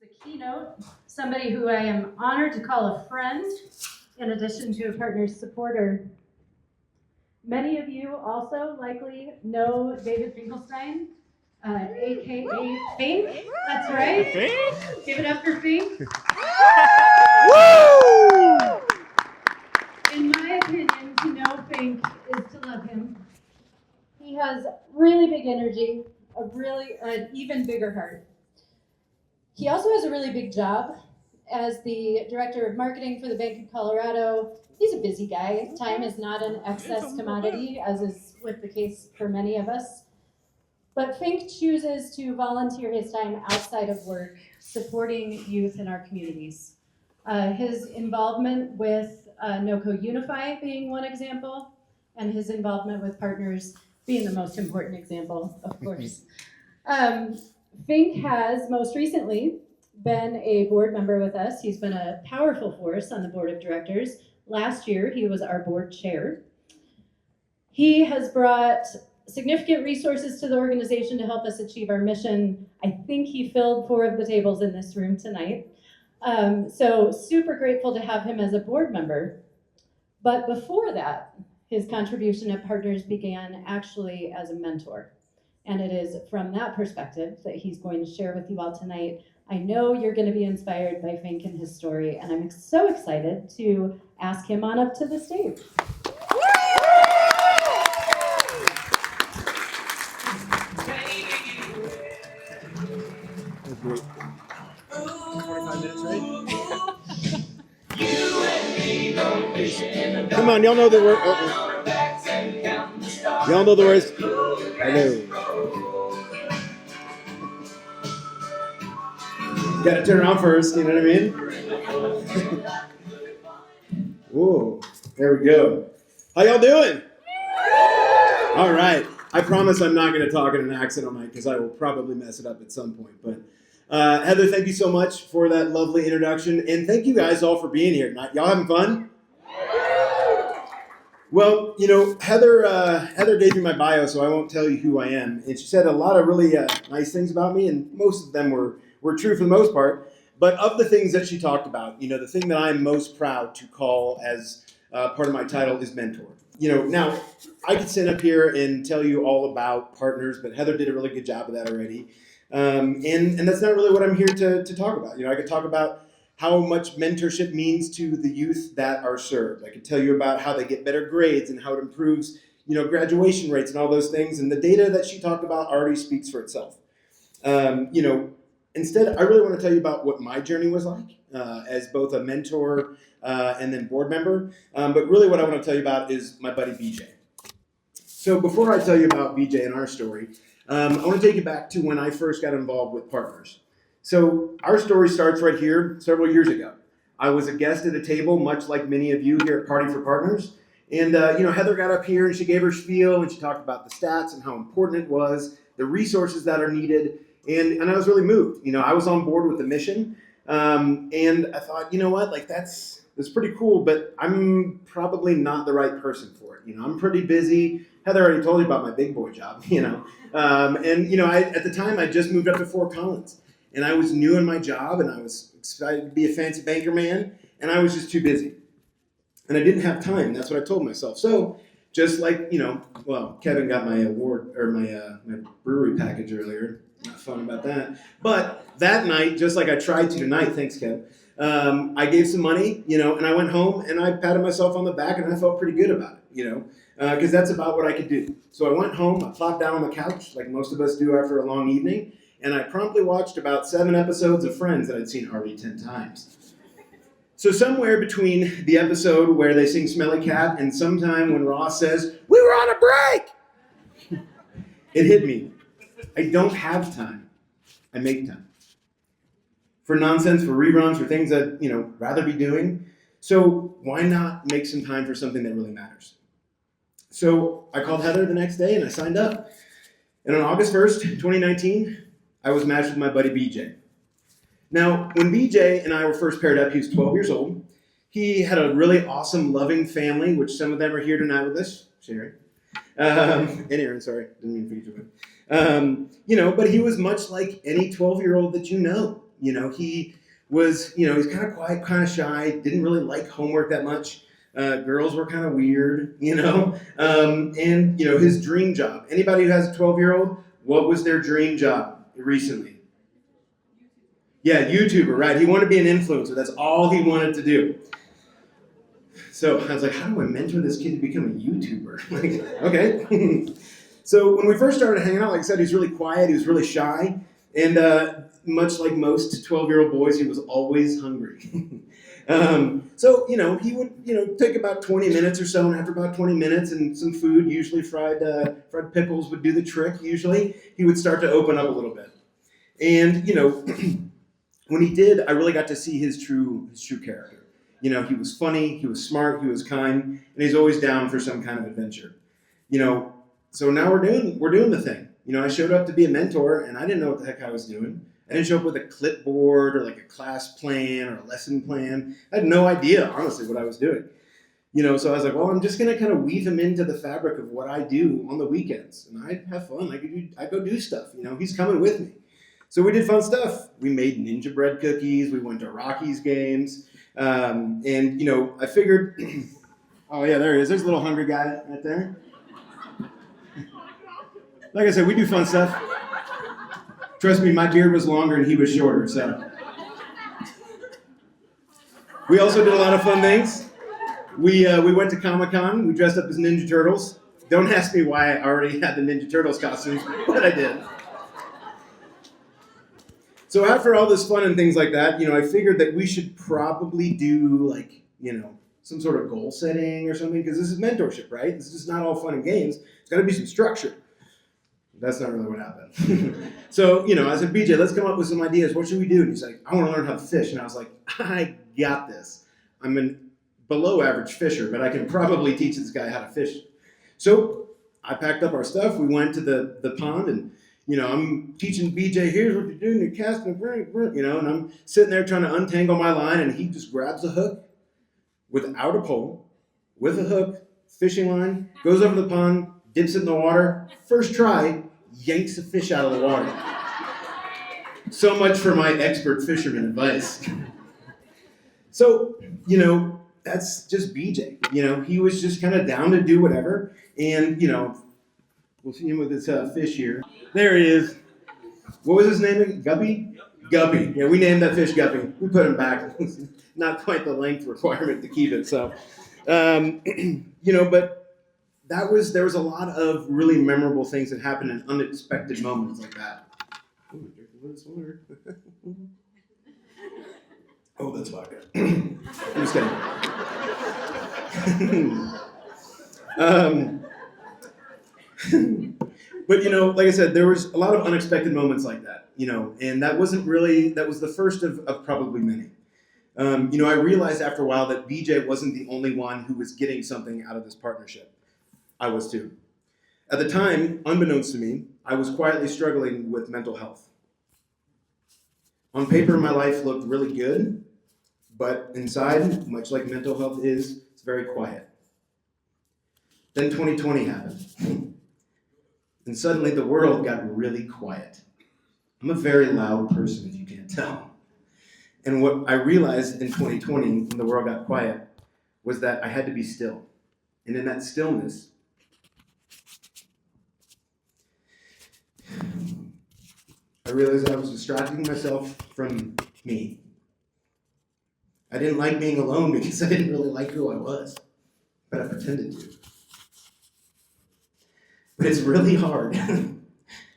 the Keynote, somebody who I am honored to call a friend, in addition to a partner's supporter. Many of you also likely know David Finkelstein, aka Fink. That's right. Fink? Give it up for Fink. Woo! In my opinion, to know Fink is to love him. He has really big energy, an even bigger heart. He also has a really big job as the director of marketing for the Bank of Colorado. He's a busy guy. Time is not an excess commodity, as is with the case for many of us. But Fink chooses to volunteer his time outside of work, supporting youth in our communities. His involvement with NOCO Unify being one example, and his involvement with partners being the most important example, of course. Fink has most recently been a board member with us. He's been a powerful force on the board of directors. Last year, he was our board chair. He has brought significant resources to the organization to help us achieve our mission. I think he filled 4 of the tables in this room tonight. So super grateful to have him as a board member. But before that, his contribution at Partners began actually as a mentor. And it is from that perspective that he's going to share with you all tonight. I know you're going to be inspired by Fink and his story, and I'm so excited to ask him on up to the stage. Come on, y'all know the word. Y'all know the words. Hello. Got to turn around first, you know what I mean? Whoa, there we go. How y'all doing? All right. I promise I'm not going to talk in an accent on mic because I will probably mess it up at some point. But Heather, thank you so much for that lovely introduction. And thank you guys all for being here tonight. Y'all having fun? Well, you know, Heather gave me my bio, so I won't tell you who I am. And she said a lot of really nice things about me, and most of them were true for the most part. But of the things that she talked about, you know, the thing that I'm most proud to call as part of my title is mentor. You know, now, I could sit up here and tell you all about partners, but Heather did a really good job of that already. And that's not really what I'm here to talk about. You know, I could talk about how much mentorship means to the youth that are served. I could tell you about how they get better grades and how it improves, you know, graduation rates and all those things. And the data that she talked about already speaks for itself. You know, instead, I really want to tell you about what my journey was like as both a mentor and then board member. But really what I want to tell you about is my buddy BJ. So before I tell you about BJ and our story, I want to take you back to when I first got involved with partners. So our story starts right here several years ago. I was a guest at a table, much like many of you here at Party for Partners. And, you know, Heather got up here and she gave her spiel and she talked about the stats and how important it was, the resources that are needed. And I was really moved. You know, I was on board with the mission. And I thought, you know what, like that's pretty cool, but I'm probably not the right person for it. You know, I'm pretty busy. Heather already told you about my big boy job, you know. And, you know, at the time I just moved up to Fort Collins. And I was new in my job, and I was excited to be a fancy banker man, and I was just too busy. And I didn't have time. That's what I told myself. So just like, you know, well, Kevin got my award, or my brewery package earlier. Not fun about that. But that night, just like I tried to tonight, thanks, Kev, I gave some money, you know, and I went home, and I patted myself on the back, and I felt pretty good about it, you know, because that's about what I could do. So I went home, I plopped down on the couch, like most of us do after a long evening, and I promptly watched about 7 episodes of Friends that I'd seen already 10 times. So somewhere between the episode where they sing Smelly Cat and sometime when Ross says, "We were on a break," it hit me. I don't have time. I make time. For nonsense, for reruns, for things that, you know, rather be doing. So why not make some time for something that really matters? So I called Heather the next day and I signed up. And on August 1st, 2019, I was matched with my buddy BJ. Now, when BJ and I were first paired up, he was 12 years old. He had a really awesome, loving family, which some of them are here tonight with us. Sherry. And Aaron, sorry. Didn't mean to forget you. You know, but he was much like any 12-year-old that you know. He was, he's kind of quiet, kind of shy, didn't really like homework that much. Girls were kind of weird, and, his dream job. Anybody who has a 12-year-old, what was their dream job recently? Yeah, YouTuber, right? He wanted to be an influencer. That's all he wanted to do. So I was like, how do I mentor this kid to become a YouTuber? Okay. So when we first started hanging out, like I said, he was really quiet. He was really shy. And much like most 12-year-old boys, he was always hungry. So, he would, take about 20 minutes or so. And after about 20 minutes and some food, usually fried pickles would do the trick, usually, he would start to open up a little bit. And, when he did, I really got to see his true character. He was funny, he was smart, he was kind, and he's always down for some kind of adventure. So now we're doing the thing. I showed up to be a mentor, and I didn't know what the heck I was doing. I didn't show up with a clipboard or like a class plan or a lesson plan. I had no idea, honestly, what I was doing. So I was like, well, I'm just gonna kind of weave him into the fabric of what I do on the weekends, and I'd have fun. I go do stuff. He's coming with me. So we did fun stuff. We made ninja bread cookies. We went to Rockies games. And, I figured, oh yeah, there he is. There's a little hungry guy right there. Like I said, we do fun stuff. Trust me, my beard was longer and he was shorter, so. We also did a lot of fun things. We went to Comic-Con. We dressed up as Ninja Turtles. Don't ask me why I already had the Ninja Turtles costumes, but I did. So after all this fun and things like that, I figured that we should probably do some sort of goal setting or something, because this is mentorship, right? This is not all fun and games. It's got to be some structure. That's not really what happened. So, I said, BJ, let's come up with some ideas. What should we do? And he's like, I want to learn how to fish. And I was like, I got this. I'm a below average fisher, but I can probably teach this guy how to fish. So I packed up our stuff. We went to the pond, and I'm teaching BJ, here's what you're doing, you're casting, and I'm sitting there trying to untangle my line, and he just grabs a hook without a pole, with a hook, fishing line, goes over the pond, dips it in the water, first try, yanks a fish out of the water. So much for my expert fisherman advice. So, that's just BJ. He was just kind of down to do whatever, and, we'll see him with his fish here. There he is. What was his name again? Guppy? Guppy. Yeah, we named that fish Guppy. We put him back. Not quite the length requirement to keep it. So, but there was a lot of really memorable things that happened in unexpected moments like that. Ooh, drink a little water. Oh, that's vodka. I'm just kidding. But, like I said, there was a lot of unexpected moments like that, and that was the first of probably many. I realized after a while that BJ wasn't the only one who was getting something out of this partnership. I was too. At the time, unbeknownst to me, I was quietly struggling with mental health. On paper, my life looked really good, but inside, much like mental health is, it's very quiet. Then 2020 happened. And suddenly the world got really quiet. I'm a very loud person, if you can't tell. And what I realized in 2020, when the world got quiet, was that I had to be still. And in that stillness, I realized I was distracting myself from me. I didn't like being alone because I didn't really like who I was, but I pretended to. But it's really hard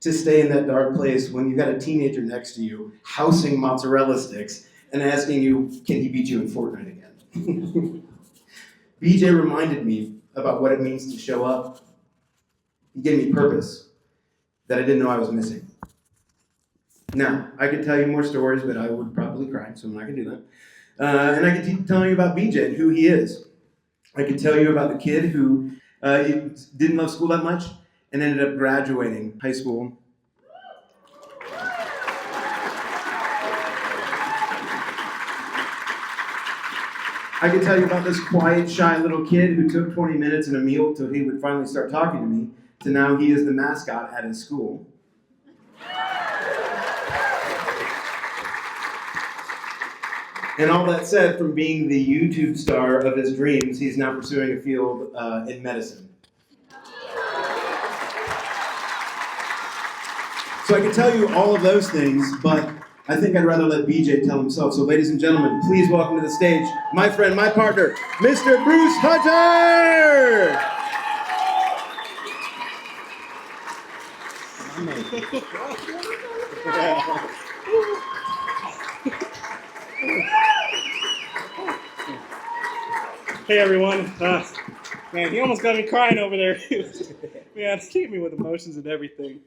to stay in that dark place when you've got a teenager next to you housing mozzarella sticks and asking you, can he beat you in Fortnite again? BJ reminded me about what it means to show up. He gave me purpose that I didn't know I was missing. Now, I could tell you more stories, but I would probably cry, so I'm not going to do that. And I could tell you about BJ and who he is. I could tell you about the kid who didn't love school that much and ended up graduating high school. I could tell you about this quiet, shy little kid who took 20 minutes and a meal till he would finally start talking to me, to now he is the mascot at his school. And all that said, from being the YouTube star of his dreams, he's now pursuing a field in medicine. So I can tell you all of those things, but I think I'd rather let BJ tell himself. So ladies and gentlemen, please welcome to the stage my friend, my partner, Mr. Bruce Hunter! Hey everyone, man, he almost got me crying over there. Man, he hit me with emotions and everything.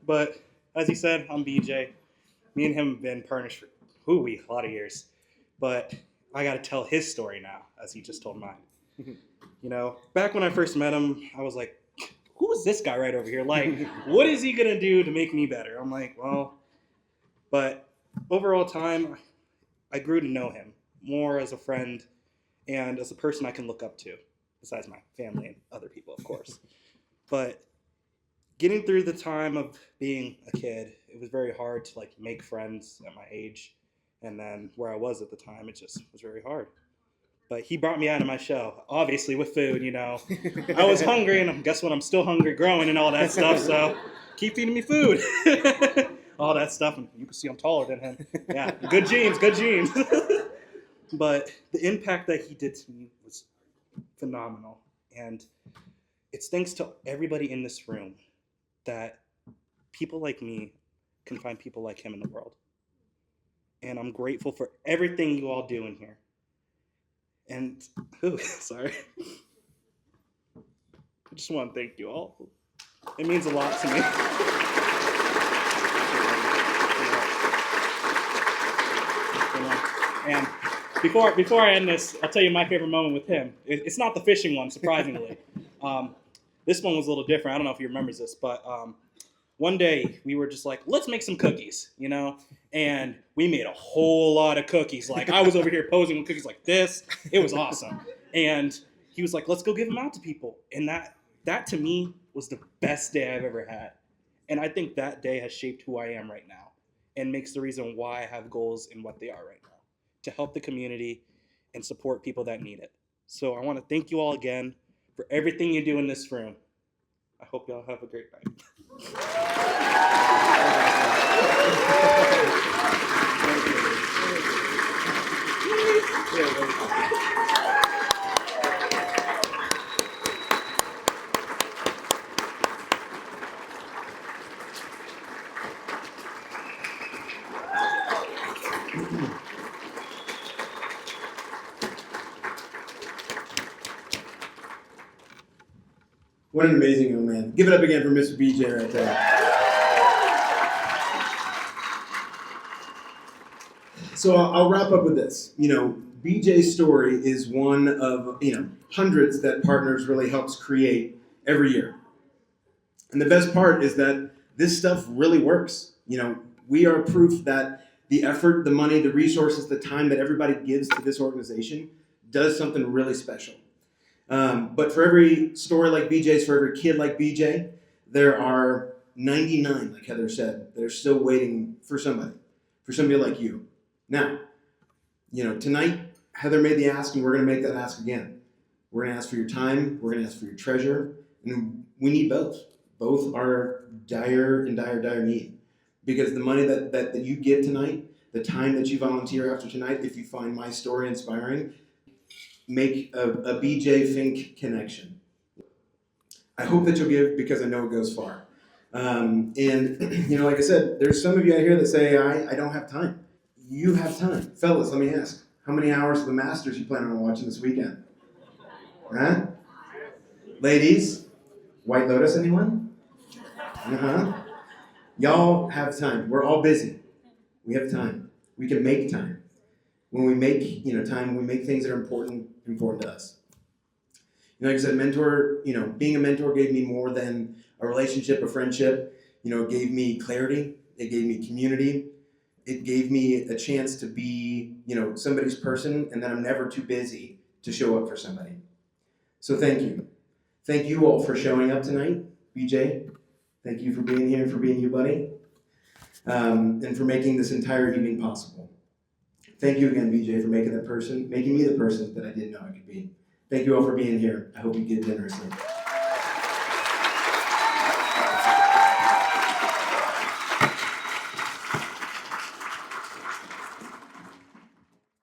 But as he said, I'm BJ. Me and him have been partners for a lot of years. But I got to tell his story now, as he just told mine. You know, back when I first met him, I was like, who is this guy right over here? Like, what is he gonna do to make me better? I'm like, well, but overall time, I grew to know him more as a friend and as a person I can look up to, besides my family and other people, of course. But getting through the time of being a kid, it was very hard to like make friends at my age. And then where I was at the time, it just was very hard. But he brought me out of my shell, obviously with food, you know. I was hungry, and guess what? I'm still hungry, growing and all that stuff, so keep feeding me food. All that stuff, and you can see I'm taller than him. Yeah, good genes, good genes. But the impact that he did to me was phenomenal. And it's thanks to everybody in this room that people like me can find people like him in the world. And I'm grateful for everything you all do in here. And, sorry. I just want to thank you all. It means a lot to me. And before I end this, I'll tell you my favorite moment with him. It's not the fishing one, surprisingly. This one was a little different. I don't know if he remembers this, but one day we were just like, let's make some cookies, you know? And we made a whole lot of cookies. Like, I was over here posing with cookies like this. It was awesome. And he was like, let's go give them out to people. And that to me was the best day I've ever had. And I think that day has shaped who I am right now and makes the reason why I have goals and what they are right now, to help the community and support people that need it. So I want to thank you all again for everything you do in this room. I hope y'all have a great night. What an amazing young man. Give it up again for Mr. BJ right there. So I'll wrap up with this. You know, BJ's story is one of, hundreds that Partners really helps create every year. And the best part is that this stuff really works. You know, we are proof that the effort, the money, the resources, the time that everybody gives to this organization does something really special. But for every story like BJ's, for every kid like BJ, there are 99, like Heather said, that are still waiting for somebody like you. Now, tonight, Heather made the ask, and we're going to make that ask again. We're going to ask for your time, we're going to ask for your treasure, and we need both. Both are dire need. Because the money that you give tonight, the time that you volunteer after tonight, if you find my story inspiring, make a BJ Fink connection. I hope that you'll give, because I know it goes far. And like I said, there's some of you out here that say, I don't have time. You have time. Fellas, let me ask, how many hours of the Masters you planning on watching this weekend? Huh? Ladies, White Lotus, anyone? Uh-huh. Y'all have time. We're all busy. We have time. We can make time. When we make time, we make things that are important to us. Like I said, being a mentor gave me more than a relationship, a friendship. It gave me clarity. It gave me community. It gave me a chance to be, somebody's person, and that I'm never too busy to show up for somebody. So thank you. Thank you all for showing up tonight. BJ, thank you for being here, for being you, buddy, and for making this entire evening possible. Thank you again, BJ, for making me the person that I didn't know I could be. Thank you all for being here. I hope you get generously.